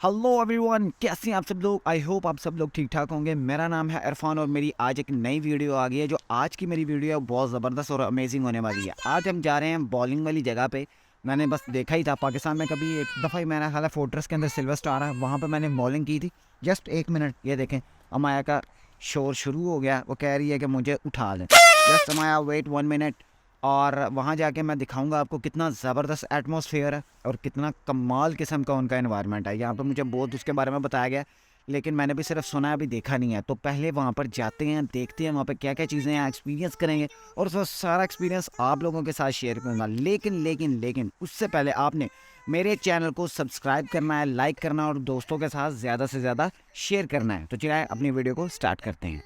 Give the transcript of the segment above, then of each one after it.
Hello everyone, कैसे हैं आप सब लोग। आई होप आप सब लोग ठीक ठाक होंगे। मेरा नाम है इरफान और मेरी आज एक नई वीडियो आ गई है। जो आज की मेरी वीडियो है बहुत ज़बरदस्त और अमेजिंग होने वाली है। आज हम जा रहे हैं बॉलिंग वाली जगह पे। मैंने बस देखा ही था पाकिस्तान में, कभी एक दफ़ा ही मैंने हाल फोर्ट्रेस के अंदर सिल्वर स्टार है वहाँ पर मैंने बॉलिंग की थी। जस्ट 1 मिनट, ये देखें अमाया का शोर शुरू हो गया। वो कह रही है कि मुझे उठा लें। जस्ट अमाया वेट 1 मिनट, और वहाँ जाके मैं दिखाऊंगा आपको कितना ज़बरदस्त एटमॉस्फेयर है और कितना कमाल किस्म का उनका एनवायरनमेंट है। यहाँ पर मुझे बहुत उसके बारे में बताया गया, लेकिन मैंने भी सिर्फ सुना है, अभी देखा नहीं है। तो पहले वहाँ पर जाते हैं, देखते हैं वहाँ पर क्या क्या चीज़ें हैं, एक्सपीरियंस करेंगे और उस सारा एक्सपीरियंस आप लोगों के साथ शेयर करूँगा। लेकिन उससे पहले आपने मेरे चैनल को सब्सक्राइब करना है, लाइक करना और दोस्तों के साथ ज़्यादा से ज़्यादा शेयर करना है। तो चलिए अपनी वीडियो को स्टार्ट करते हैं।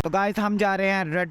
तो गाइस हम जा रहे हैं रेड।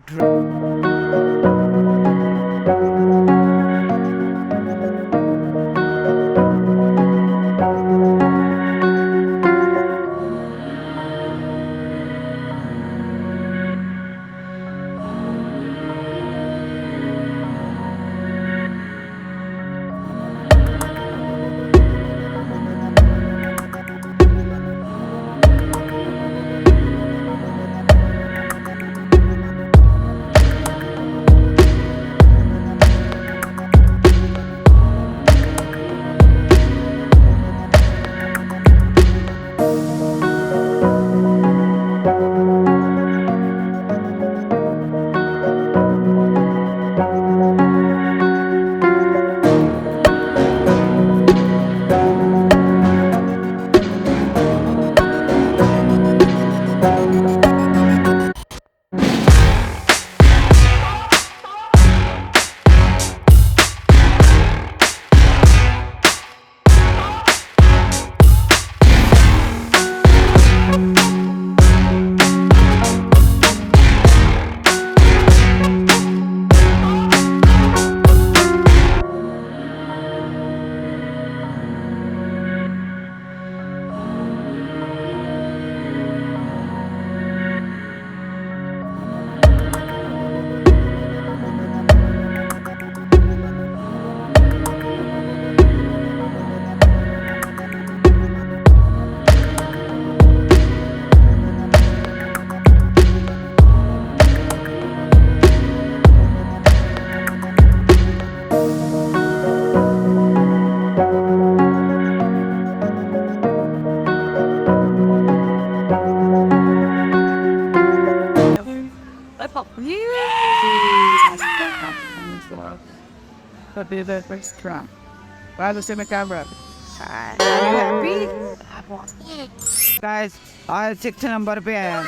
गाइस आज 6 नंबर पे आया।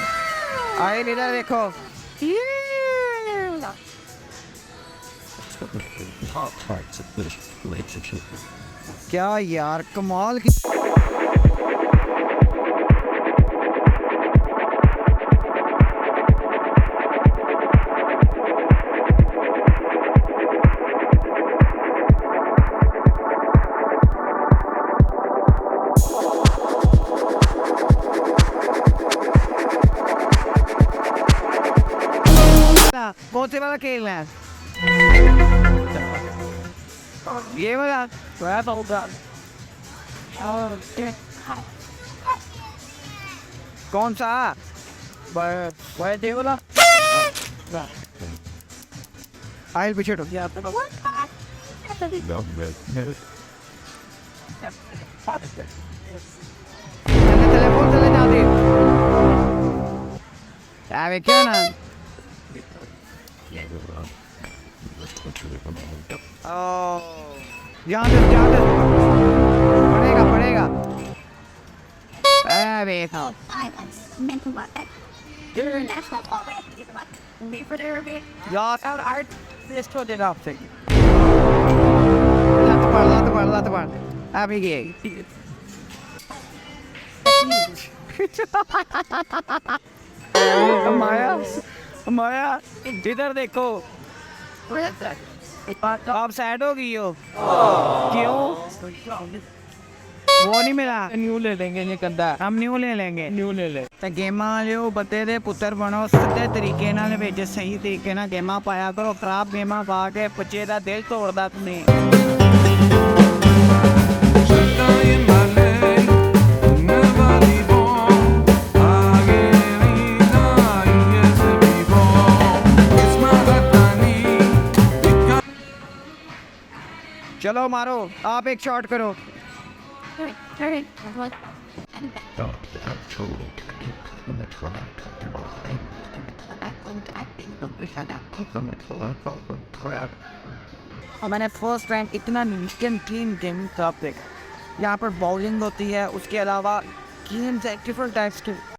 आए इधर देखो। क्या यार कमाल की। कौन से वाला खेलना है? ये वाला कौन सा? वाला आयल पीछे तो टेलीफोन चले जाते अबे क्यों ना। पड़ेगा माया इधर देखो। आप सैड हो गई हो? क्यों? वो नहीं मिला। न्यू ले लेंगे, ये गंदा है। हम न्यू ले लेंगे। न्यू ले ले। तो गेमा लियो बते दे पुत्र बनो सीधे तरीके नाल भेज, सही तरीके नाल गेमा पाया करो। खराब गेमा पा के बच्चे दा दिल तोड़दा तुने। चलो मारो, आप एक शॉट करो। मैंने फर्स्ट रैंक इतना नीकन टीम गेमिंग टॉपिक, यहाँ पर बॉलिंग होती है, उसके अलावा गेम्स है डिफरेंट टाइप्स के।